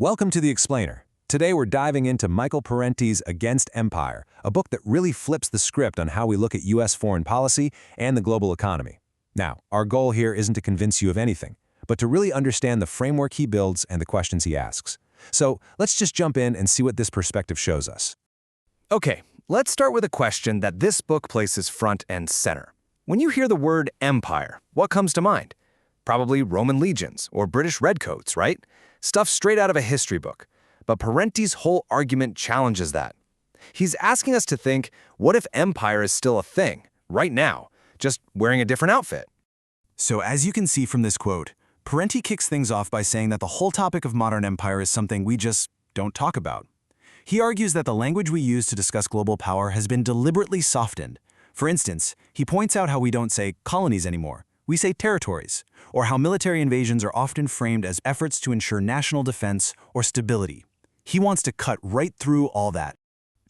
Welcome to The Explainer. Today we're diving into Michael Parenti's Against Empire, a book that really flips the script on how we look at U.S. foreign policy and the global economy. Now, our goal here isn't to convince you of anything, but to really understand the framework he builds and the questions he asks. So let's just jump in and see what this perspective shows us. Okay, let's start with a question that this book places front and center. When you hear the word empire, what comes to mind? Probably Roman legions or British redcoats, right? Stuff straight out of a history book. But Parenti's whole argument challenges that. He's asking us to think, what if empire is still a thing, right now, just wearing a different outfit? So as you can see from this quote, Parenti kicks things off by saying that the whole topic of modern empire is something we just don't talk about. He argues that the language we use to discuss global power has been deliberately softened. For instance, he points out how we don't say colonies anymore. We say territories, or how military invasions are often framed as efforts to ensure national defense or stability. He wants to cut right through all that.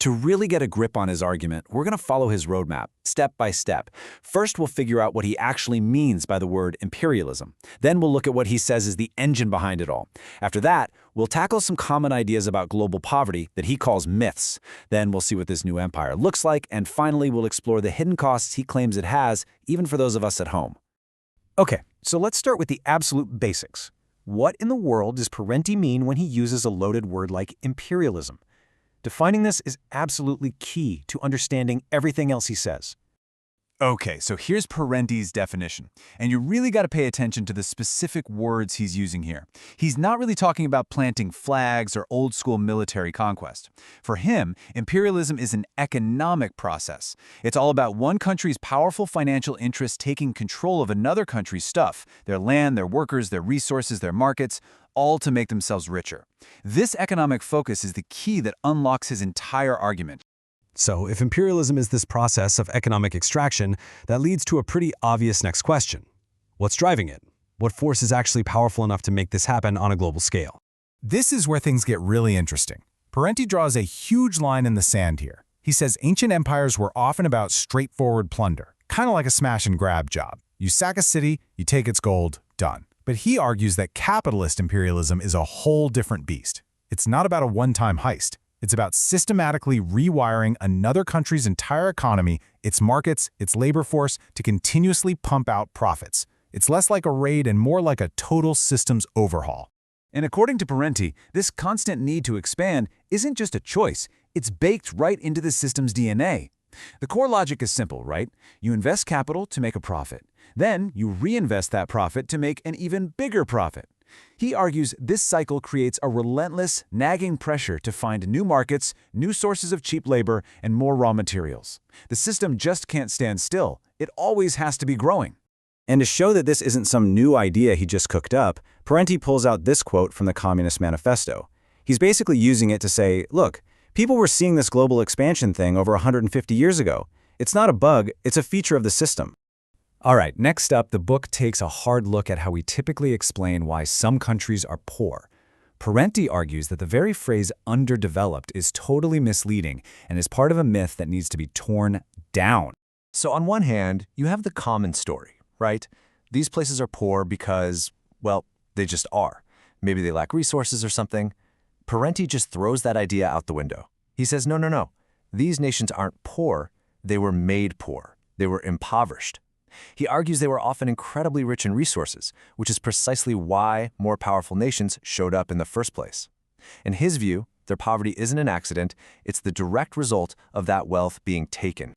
To really get a grip on his argument, we're going to follow his roadmap, step by step. First, we'll figure out what he actually means by the word imperialism. Then we'll look at what he says is the engine behind it all. After that, we'll tackle some common ideas about global poverty that he calls myths. Then we'll see what this new empire looks like, and finally we'll explore the hidden costs he claims it has, even for those of us at home. Okay, so let's start with the absolute basics. What in the world does Parenti mean when he uses a loaded word like imperialism? Defining this is absolutely key to understanding everything else he says. Okay, so here's Parenti's definition, and you really got to pay attention to the specific words he's using here. He's not really talking about planting flags or old-school military conquest. For him, imperialism is an economic process. It's all about one country's powerful financial interests taking control of another country's stuff, their land, their workers, their resources, their markets, all to make themselves richer. This economic focus is the key that unlocks his entire argument. So, if imperialism is this process of economic extraction, that leads to a pretty obvious next question. What's driving it? What force is actually powerful enough to make this happen on a global scale? This is where things get really interesting. Parenti draws a huge line in the sand here. He says ancient empires were often about straightforward plunder, kind of like a smash-and-grab job. You sack a city, you take its gold, done. But he argues that capitalist imperialism is a whole different beast. It's not about a one-time heist. It's about systematically rewiring another country's entire economy, its markets, its labor force, to continuously pump out profits. It's less like a raid and more like a total systems overhaul. And according to Parenti, this constant need to expand isn't just a choice, it's baked right into the system's DNA. The core logic is simple, right? You invest capital to make a profit. Then you reinvest that profit to make an even bigger profit. He argues this cycle creates a relentless, nagging pressure to find new markets, new sources of cheap labor, and more raw materials. The system just can't stand still. It always has to be growing. And to show that this isn't some new idea he just cooked up, Parenti pulls out this quote from the Communist Manifesto. He's basically using it to say, look, people were seeing this global expansion thing over 150 years ago. It's not a bug, it's a feature of the system. All right, next up, the book takes a hard look at how we typically explain why some countries are poor. Parenti argues that the very phrase underdeveloped is totally misleading and is part of a myth that needs to be torn down. So on one hand, you have the common story, right? These places are poor because, well, they just are. Maybe they lack resources or something. Parenti just throws that idea out the window. He says, no. These nations aren't poor. They were made poor. They were impoverished. He argues they were often incredibly rich in resources, which is precisely why more powerful nations showed up in the first place. In his view, their poverty isn't an accident, it's the direct result of that wealth being taken.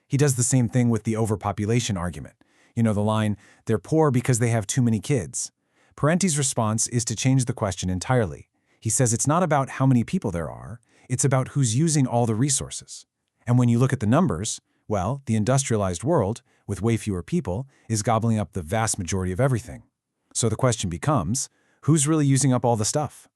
He does the same thing with the overpopulation argument. You know the line, they're poor because they have too many kids. Parenti's response is to change the question entirely. He says it's not about how many people there are, it's about who's using all the resources. And when you look at the numbers, well, the industrialized world, with way fewer people, is gobbling up the vast majority of everything. So the question becomes, who's really using up all the stuff?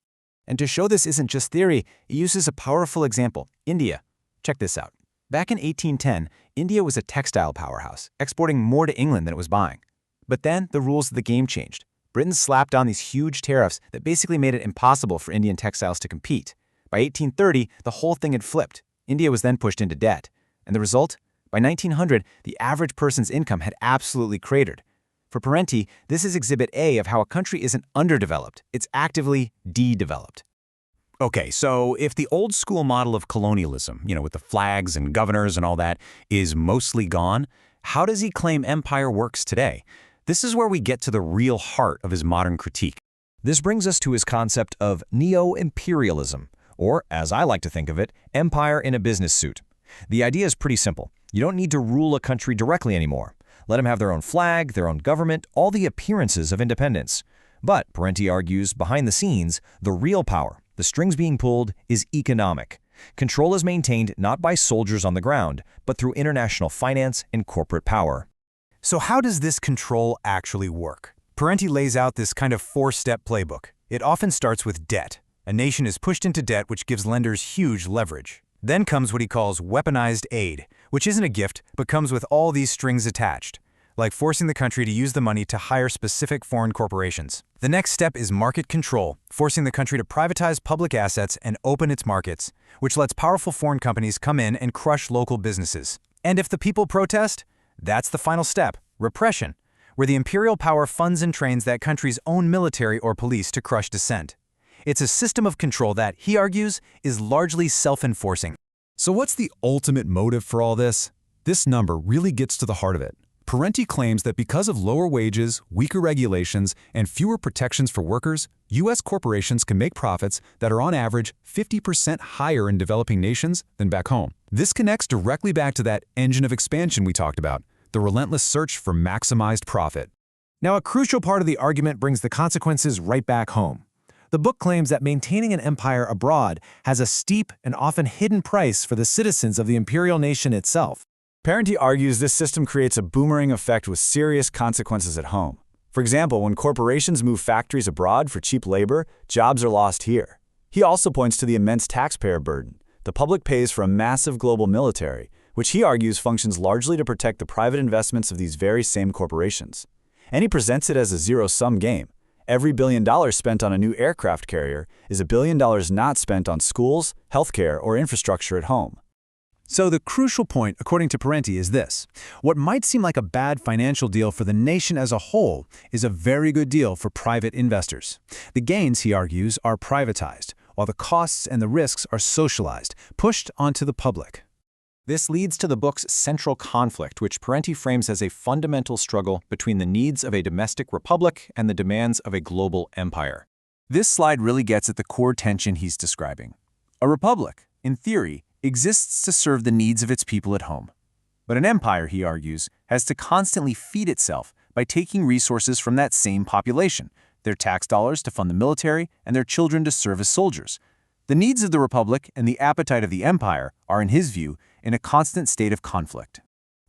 And to show this isn't just theory, he uses a powerful example, India. Check this out. Back in 1810, India was a textile powerhouse, exporting more to England than it was buying. But then the rules of the game changed. Britain slapped on these huge tariffs that basically made it impossible for Indian textiles to compete. By 1830, the whole thing had flipped. India was then pushed into debt. And the result? By 1900, the average person's income had absolutely cratered. For Parenti, this is Exhibit A of how a country isn't underdeveloped, it's actively de-developed. Okay, so if the old school model of colonialism, with the flags and governors and all that, is mostly gone, how does he claim empire works today? This is where we get to the real heart of his modern critique. This brings us to his concept of neo-imperialism, or, as I like to think of it, empire in a business suit. The idea is pretty simple. You don't need to rule a country directly anymore. Let them have their own flag, their own government, all the appearances of independence. But, Parenti argues, behind the scenes, the real power, the strings being pulled, is economic. Control is maintained not by soldiers on the ground, but through international finance and corporate power. So how does this control actually work? Parenti lays out this kind of four-step playbook. It often starts with debt. A nation is pushed into debt, which gives lenders huge leverage. Then comes what he calls weaponized aid, which isn't a gift, but comes with all these strings attached, like forcing the country to use the money to hire specific foreign corporations. The next step is market control, forcing the country to privatize public assets and open its markets, which lets powerful foreign companies come in and crush local businesses. And if the people protest, that's the final step, repression, where the imperial power funds and trains that country's own military or police to crush dissent. It's a system of control that, he argues, is largely self-enforcing. So what's the ultimate motive for all this? This number really gets to the heart of it. Parenti claims that because of lower wages, weaker regulations, and fewer protections for workers, U.S. corporations can make profits that are on average 50% higher in developing nations than back home. This connects directly back to that engine of expansion we talked about, the relentless search for maximized profit. Now, a crucial part of the argument brings the consequences right back home. The book claims that maintaining an empire abroad has a steep and often hidden price for the citizens of the imperial nation itself. Parenti argues this system creates a boomerang effect with serious consequences at home. For example, when corporations move factories abroad for cheap labor, jobs are lost here. He also points to the immense taxpayer burden. The public pays for a massive global military, which he argues functions largely to protect the private investments of these very same corporations. And he presents it as a zero-sum game. Every $1 billion spent on a new aircraft carrier is $1 billion not spent on schools, healthcare, or infrastructure at home. So the crucial point, according to Parenti, is this. What might seem like a bad financial deal for the nation as a whole is a very good deal for private investors. The gains, he argues, are privatized, while the costs and the risks are socialized, pushed onto the public. This leads to the book's central conflict, which Parenti frames as a fundamental struggle between the needs of a domestic republic and the demands of a global empire. This slide really gets at the core tension he's describing. A republic, in theory, exists to serve the needs of its people at home. But an empire, he argues, has to constantly feed itself by taking resources from that same population, their tax dollars to fund the military and their children to serve as soldiers. The needs of the republic and the appetite of the empire are, in his view, in a constant state of conflict.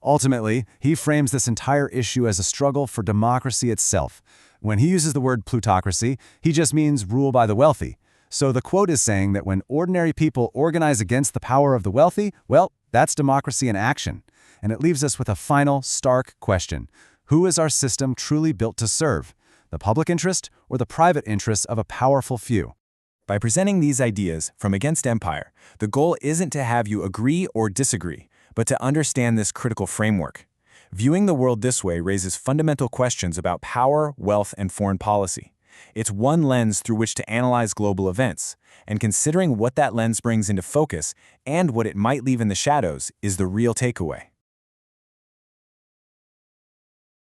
Ultimately, he frames this entire issue as a struggle for democracy itself. When he uses the word plutocracy, he just means rule by the wealthy. So the quote is saying that when ordinary people organize against the power of the wealthy, well, that's democracy in action. And it leaves us with a final, stark question. Who is our system truly built to serve? The public interest or the private interests of a powerful few? By presenting these ideas from against empire, the goal isn't to have you agree or disagree, but to understand this critical framework. Viewing the world this way raises fundamental questions about power, wealth, and foreign policy. It's one lens through which to analyze global events, and considering what that lens brings into focus and what it might leave in the shadows is the real takeaway.